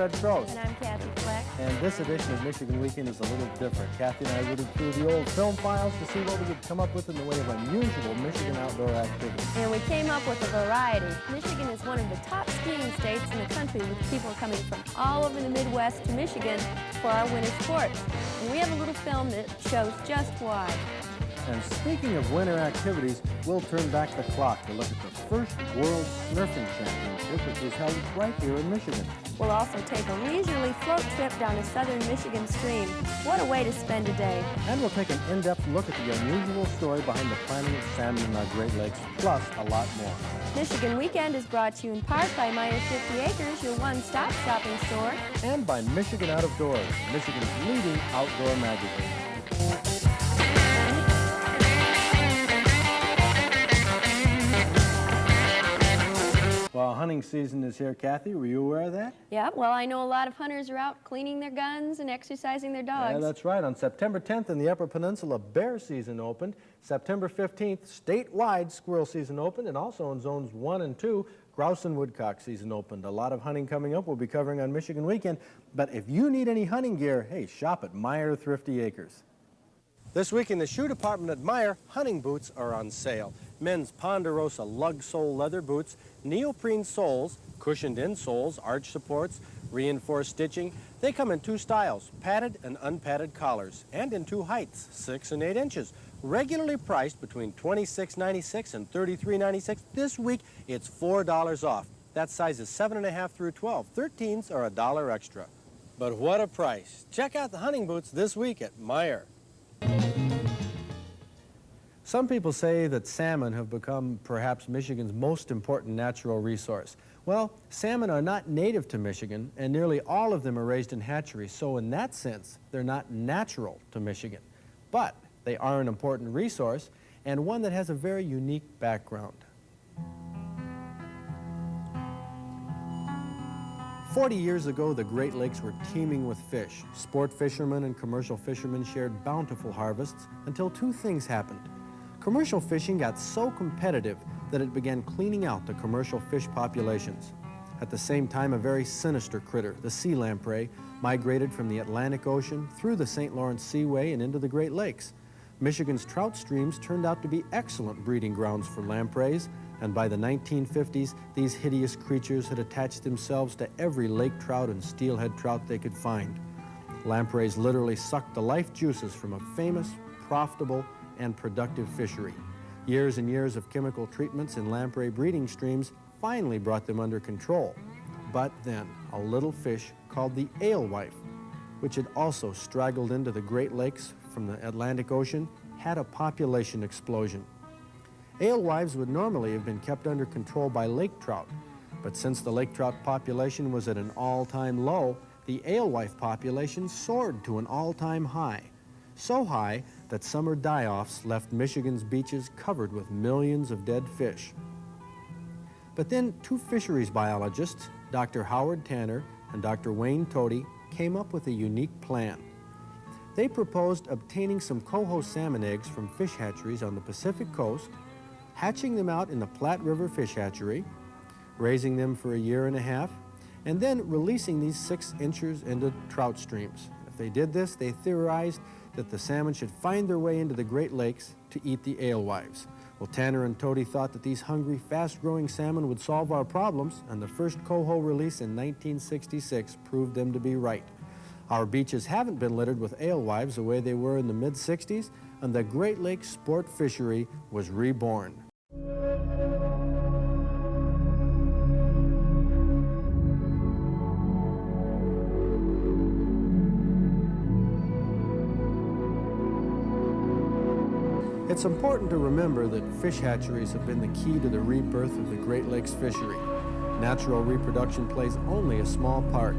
Fred Trost. And I'm Kathy Fleck. And this edition of Michigan Weekend is a little different. Kathy and I rooted through the old film files to see what we could come up with in the way of unusual Michigan outdoor activities. And we came up with a variety. Michigan is one of the top skiing states in the country, with people coming from all over the Midwest to Michigan for our winter sports. And we have a little film that shows just why. And speaking of winter activities, we'll turn back the clock to look at the first World Snurfing Championship, which was held right here in Michigan. We'll also take a leisurely float trip down a southern Michigan stream. What a way to spend a day. And we'll take an in-depth look at the unusual story behind the planting of salmon in our Great Lakes, plus a lot more. Michigan Weekend is brought to you in part by Meyer's 50 Acres, your one-stop shopping store. And by Michigan Out of Doors, Michigan's leading outdoor magazine. Well, hunting season is here, Kathy. Were you aware of that? Yeah, well, I know a lot of hunters are out cleaning their guns and exercising their dogs. Yeah, that's right. On September 10th in the Upper Peninsula, bear season opened. September 15th, statewide squirrel season opened, and also in zones 1 and 2, grouse and woodcock season opened. A lot of hunting coming up we'll be covering on Michigan Weekend. But if you need any hunting gear, hey, shop at Meyer Thrifty Acres. This week in the shoe department at Meyer, hunting boots are on sale. Men's Ponderosa lug sole leather boots, neoprene soles, cushioned insoles, arch supports, reinforced stitching. They come in 2 styles, padded and unpadded collars, and in 2 heights, 6 and 8 inches. Regularly priced between $26.96 and $33.96. This week, it's $4 off. That size is 7.5 through 12. 13s are $1 extra. But what a price. Check out the hunting boots this week at Meyer. Some people say that salmon have become perhaps Michigan's most important natural resource. Well, salmon are not native to Michigan, and nearly all of them are raised in hatcheries, so in that sense, they're not natural to Michigan. But they are an important resource, and one that has a very unique background. 40 years ago, the Great Lakes were teeming with fish. Sport fishermen and commercial fishermen shared bountiful harvests until 2 things happened. Commercial fishing got so competitive that it began cleaning out the commercial fish populations. At the same time, a very sinister critter, the sea lamprey, migrated from the Atlantic Ocean through the St. Lawrence Seaway and into the Great Lakes. Michigan's trout streams turned out to be excellent breeding grounds for lampreys, and by the 1950s, these hideous creatures had attached themselves to every lake trout and steelhead trout they could find. Lampreys literally sucked the life juices from a famous, profitable, and productive fishery. Years and years of chemical treatments in lamprey breeding streams finally brought them under control. But then, a little fish called the alewife, which had also straggled into the Great Lakes from the Atlantic Ocean, had a population explosion. Alewives would normally have been kept under control by lake trout, but since the lake trout population was at an all-time low, the alewife population soared to an all-time high. So high that summer die-offs left Michigan's beaches covered with millions of dead fish. But then 2 fisheries biologists, Dr. Howard Tanner and Dr. Wayne Tody, came up with a unique plan. They proposed obtaining some coho salmon eggs from fish hatcheries on the Pacific coast, hatching them out in the Platte River Fish Hatchery, raising them for a year and a half, and then releasing these 6 inches into trout streams. If they did this, they theorized that the salmon should find their way into the Great Lakes to eat the alewives. Well, Tanner and Tody thought that these hungry, fast-growing salmon would solve our problems, and the first coho release in 1966 proved them to be right. Our beaches haven't been littered with alewives the way they were in the mid-60s, and the Great Lakes sport fishery was reborn. It's important to remember that fish hatcheries have been the key to the rebirth of the Great Lakes fishery. Natural reproduction plays only a small part.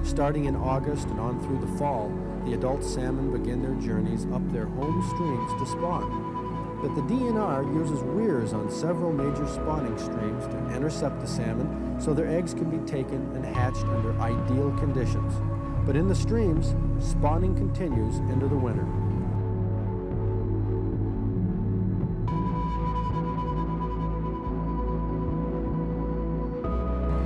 Starting in August and on through the fall, the adult salmon begin their journeys up their home streams to spawn. But the DNR uses weirs on several major spawning streams to intercept the salmon so their eggs can be taken and hatched under ideal conditions. But in the streams, spawning continues into the winter.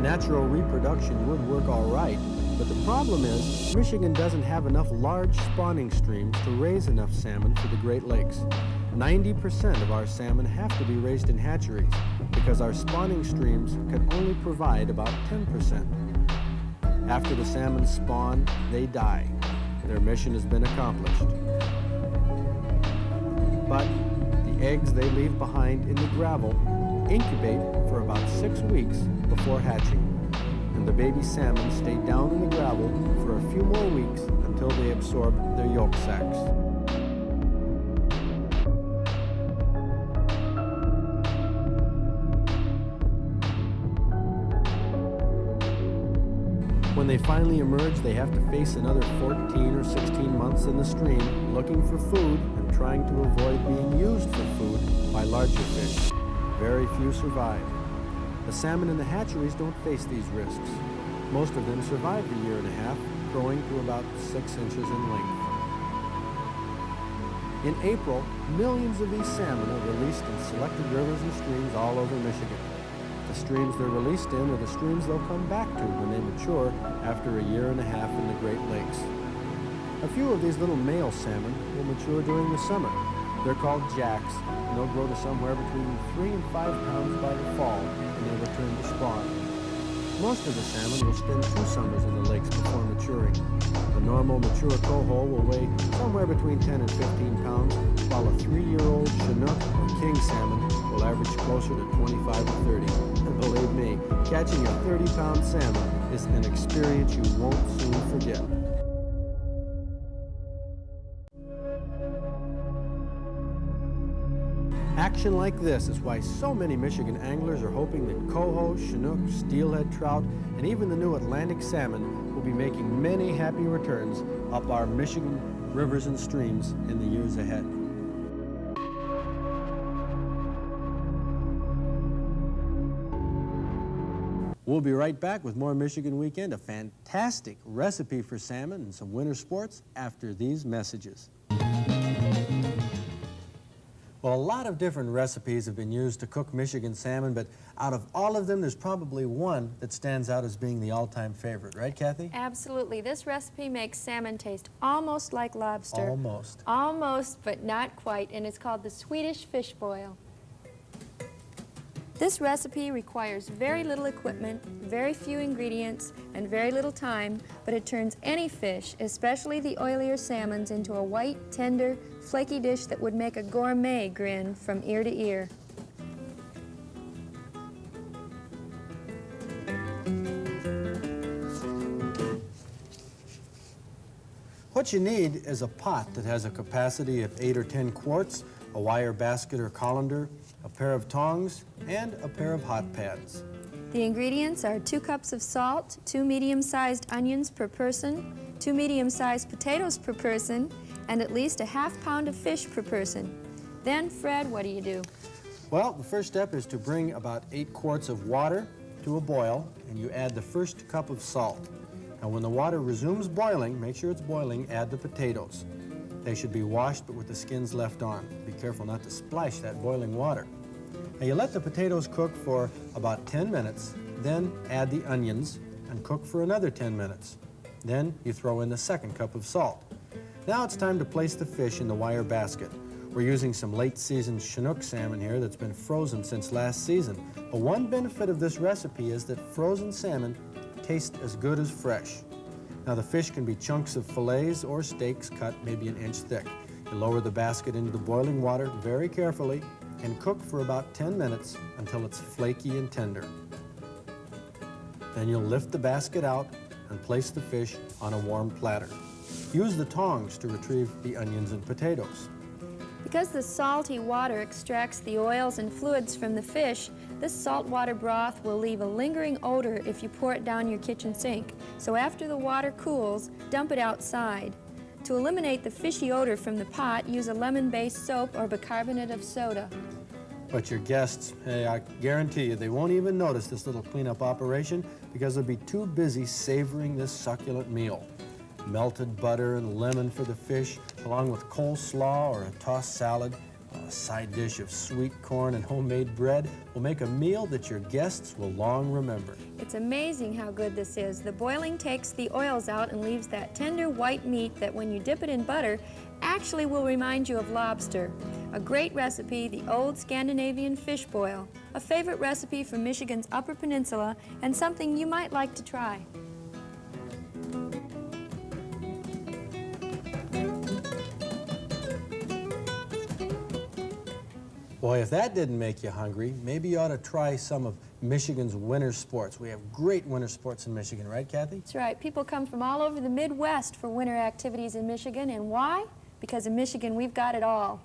Natural reproduction would work all right But the problem is, Michigan doesn't have enough large spawning streams to raise enough salmon for the Great Lakes. 90% of our salmon have to be raised in hatcheries because our spawning streams can only provide about 10%. After the salmon spawn, they die. Their mission has been accomplished. But the eggs they leave behind in the gravel incubate for about 6 weeks before hatching. And the baby salmon stay down in the gravel for a few more weeks until they absorb their yolk sacs. When they finally emerge, they have to face another 14 or 16 months in the stream, looking for food and trying to avoid being used for food by larger fish. Very few survive. The salmon in the hatcheries don't face these risks. Most of them survive a year and a half, growing to about 6 inches in length. In April, millions of these salmon are released in selected rivers and streams all over Michigan. The streams they're released in are the streams they'll come back to when they mature after a year and a half in the Great Lakes. A few of these little male salmon will mature during the summer. They're called jacks, and they'll grow to somewhere between 3 and 5 pounds by the fall when they return to spawn. Most of the salmon will spend 2 summers in the lakes before maturing. The normal mature coho will weigh somewhere between 10 and 15 pounds, while a 3-year-old Chinook or king salmon will average closer to 25 or 30. And believe me, catching a 30-pound salmon is an experience you won't soon forget. Action like this is why so many Michigan anglers are hoping that coho, chinook, steelhead trout, and even the new Atlantic salmon will be making many happy returns up our Michigan rivers and streams in the years ahead. We'll be right back with more Michigan Weekend, a fantastic recipe for salmon and some winter sports after these messages. Well, a lot of different recipes have been used to cook Michigan salmon, but out of all of them, there's probably one that stands out as being the all-time favorite, right, Kathy? Absolutely. This recipe makes salmon taste almost like lobster. Almost. Almost, but not quite, and it's called the Swedish fish boil. This recipe requires very little equipment, very few ingredients, and very little time, but it turns any fish, especially the oilier salmons, into a white, tender, flaky dish that would make a gourmet grin from ear to ear. What you need is a pot that has a capacity of 8 or 10 quarts, a wire basket or colander, a pair of tongs, and a pair of hot pads. The ingredients are 2 cups of salt, 2 medium-sized onions per person, 2 medium-sized potatoes per person, and at least a ½ pound of fish per person. Then, Fred, what do you do? Well, the first step is to bring about 8 quarts of water to a boil, and you add the first cup of salt. Now, when the water resumes boiling, make sure it's boiling, add the potatoes. They should be washed, but with the skins left on. Be careful not to splash that boiling water. Now, you let the potatoes cook for about 10 minutes, then add the onions and cook for another 10 minutes. Then you throw in the second cup of salt. Now it's time to place the fish in the wire basket. We're using some late-season Chinook salmon here that's been frozen since last season. But one benefit of this recipe is that frozen salmon taste as good as fresh. Now the fish can be chunks of fillets or steaks cut maybe an inch thick. You lower the basket into the boiling water very carefully and cook for about 10 minutes until it's flaky and tender. Then you'll lift the basket out and place the fish on a warm platter. Use the tongs to retrieve the onions and potatoes. Because the salty water extracts the oils and fluids from the fish, this saltwater broth will leave a lingering odor if you pour it down your kitchen sink. So after the water cools, dump it outside. To eliminate the fishy odor from the pot, use a lemon-based soap or bicarbonate of soda. But your guests, hey, I guarantee you, they won't even notice this little cleanup operation because they'll be too busy savoring this succulent meal. Melted butter and lemon for the fish, along with coleslaw or a tossed salad. A side dish of sweet corn and homemade bread will make a meal that your guests will long remember. It's amazing how good this is. The boiling takes the oils out and leaves that tender white meat that when you dip it in butter actually will remind you of lobster. A great recipe, the old Scandinavian fish boil. A favorite recipe from Michigan's Upper Peninsula and something you might like to try. Boy, if that didn't make you hungry, maybe you ought to try some of Michigan's winter sports. We have great winter sports in Michigan, right, Kathy? That's right. People come from all over the Midwest for winter activities in Michigan. And why? Because in Michigan, we've got it all.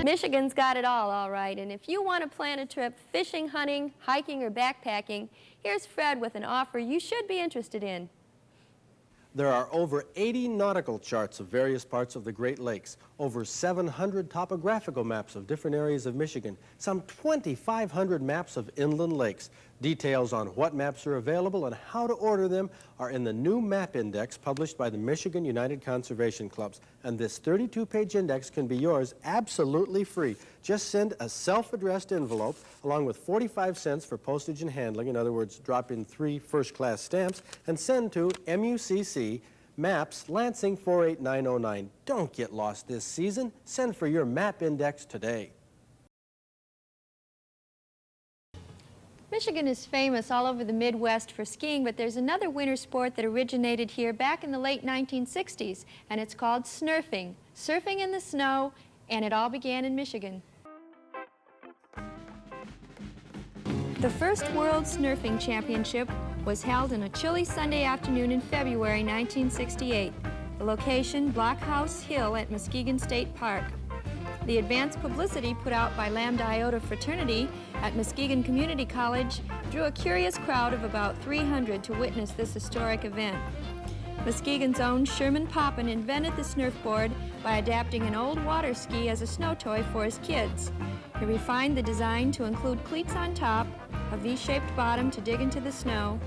Michigan's got it all right, and if you want to plan a trip fishing, hunting, hiking, or backpacking, here's Fred with an offer you should be interested in. There are over 80 nautical charts of various parts of the Great Lakes, over 700 topographical maps of different areas of Michigan, some 2,500 maps of inland lakes. Details on what maps are available and how to order them are in the new map index published by the Michigan United Conservation Clubs. And this 32-page index can be yours absolutely free. Just send a self-addressed envelope along with 45 cents for postage and handling. In other words, drop in 3 first-class stamps and send to MUCC Maps, Lansing 48909. Don't get lost this season. Send for your map index today. Michigan is famous all over the Midwest for skiing, but there's another winter sport that originated here back in the late 1960s, and it's called snurfing, surfing in the snow, and it all began in Michigan. The first World Snurfing Championship was held on a chilly Sunday afternoon in February 1968. The location, Blockhouse Hill at Muskegon State Park. The advanced publicity put out by Lambda Iota Fraternity at Muskegon Community College drew a curious crowd of about 300 to witness this historic event. Muskegon's own Sherman Poppin invented the snurfboard by adapting an old water ski as a snow toy for his kids. He refined the design to include cleats on top, a V-shaped bottom to dig into the snow,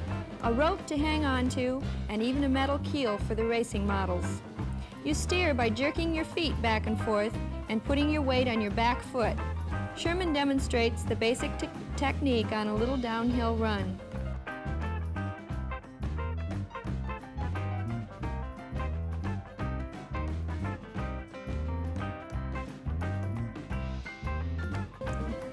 a rope to hang onto, and even a metal keel for the racing models. You steer by jerking your feet back and forth and putting your weight on your back foot. Sherman demonstrates the basic technique on a little downhill run.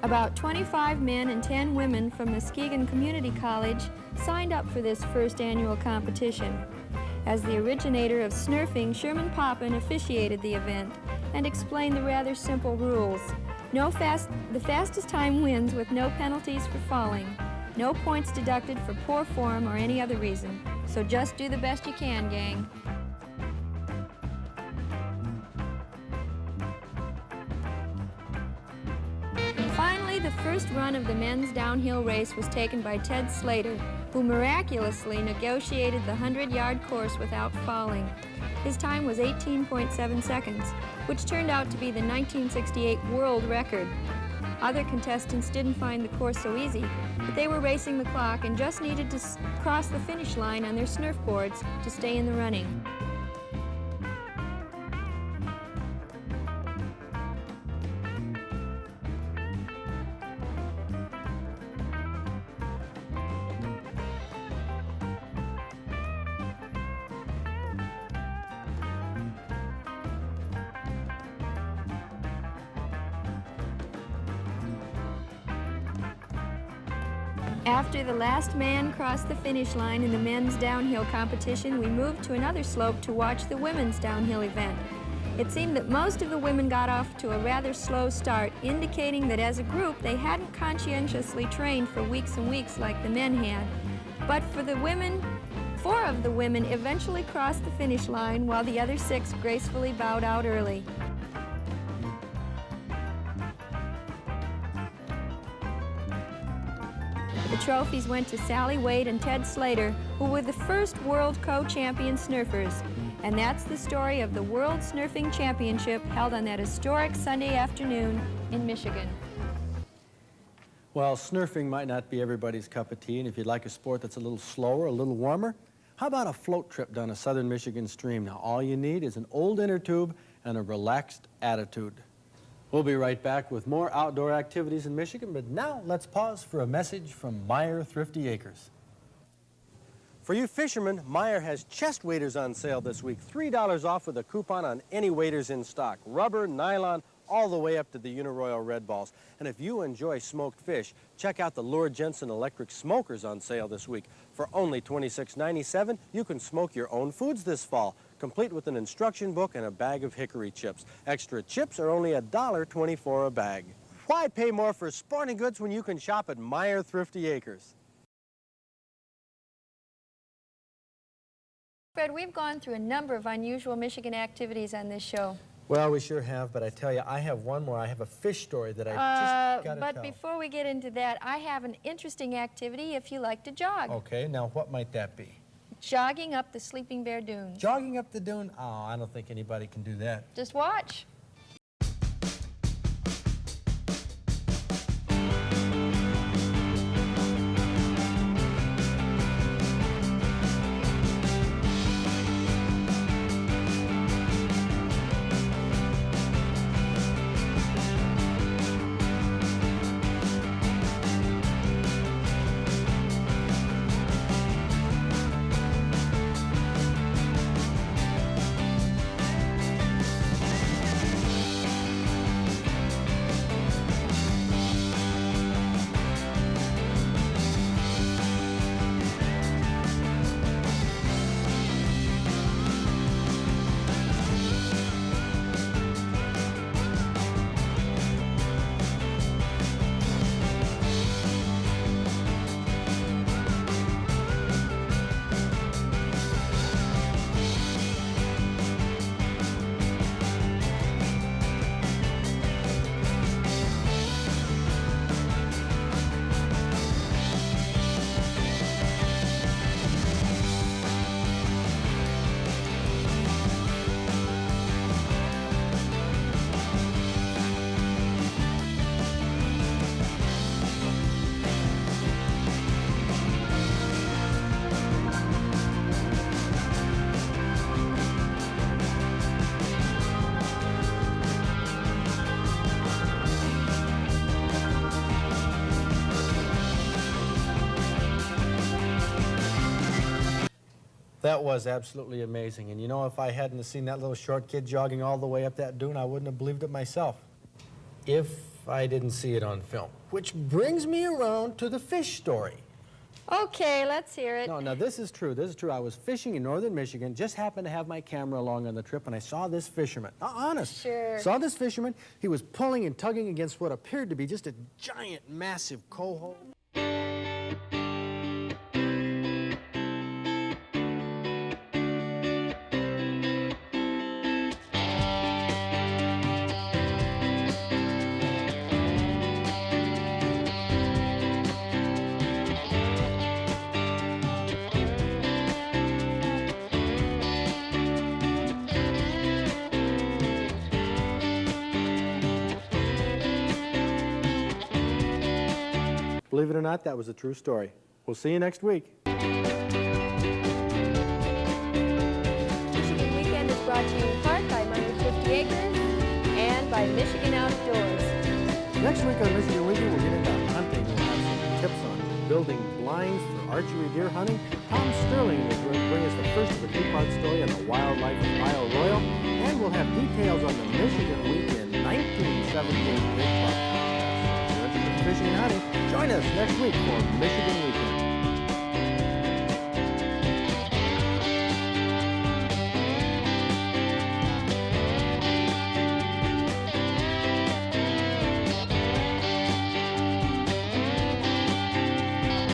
About 25 men and 10 women from Muskegon Community College signed up for this first annual competition. As the originator of snurfing, Sherman Poppin officiated the event and explained the rather simple rules. The fastest time wins with no penalties for falling. No points deducted for poor form or any other reason. So just do the best you can, gang. Finally, the first run of the men's downhill race was taken by Ted Slater, who miraculously negotiated the 100-yard course without falling. His time was 18.7 seconds, which turned out to be the 1968 world record. Other contestants didn't find the course so easy, but they were racing the clock and just needed to cross the finish line on their snurfboards to stay in the running. After the last man crossed the finish line in the men's downhill competition, we moved to another slope to watch the women's downhill event. It seemed that most of the women got off to a rather slow start, indicating that as a group they hadn't conscientiously trained for weeks and weeks like the men had. But for the women, 4 of the women eventually crossed the finish line while the other 6 gracefully bowed out early. The trophies went to Sally Wade and Ted Slater, who were the first world co-champion snurfers. And that's the story of the World Snurfing Championship held on that historic Sunday afternoon in Michigan. Well, snurfing might not be everybody's cup of tea, and if you'd like a sport that's a little slower, a little warmer, how about a float trip down a southern Michigan stream? Now, all you need is an old inner tube and a relaxed attitude. We'll be right back with more outdoor activities in Michigan, but now let's pause for a message from Meyer Thrifty Acres. For you fishermen, Meyer has chest waders on sale this week. $3 off with a coupon on any waders in stock. Rubber, nylon, all the way up to the Uniroyal Red Balls. And if you enjoy smoked fish, check out the Lure Jensen electric smokers on sale this week. For only $26.97, you can smoke your own foods this fall, complete with an instruction book and a bag of hickory chips. Extra chips are only $1.24 a bag. Why pay more for sporting goods when you can shop at Meyer Thrifty Acres? Fred, we've gone through a number of unusual Michigan activities on this show. Well, we sure have, but I tell you, I have one more. I have a fish story that I just got to tell. But before we get into that, I have an interesting activity if you like to jog. Okay, now what might that be? Jogging up the Sleeping Bear Dunes. Jogging up the dune? Oh, I don't think anybody can do that. Just watch. That was absolutely amazing. And you know, if I hadn't seen that little short kid jogging all the way up that dune, I wouldn't have believed it myself. If if I didn't see it on film. Which brings me around to the fish story. Okay, let's hear it. No, now this is true. This is true. I was fishing in northern Michigan, just happened to have my camera along on the trip, and I saw this fisherman. Honest. Sure. Saw this fisherman. He was pulling and tugging against what appeared to be just a giant, massive coho. Believe it or not, that was a true story. We'll see you next week. Michigan Weekend is brought to you in part by Money 50 Acres and by Michigan Outdoors. Next week on Michigan Weekend, we'll get into hunting. We'll have some tips on building blinds for archery deer hunting. Tom Sterling will bring us the first of a two-part story on the wildlife of Isle Royal. And we'll have details on the Michigan Weekend 1978 Big Buck Contest. If you're interested in fishing and hunting, join us next week for Michigan Weekend.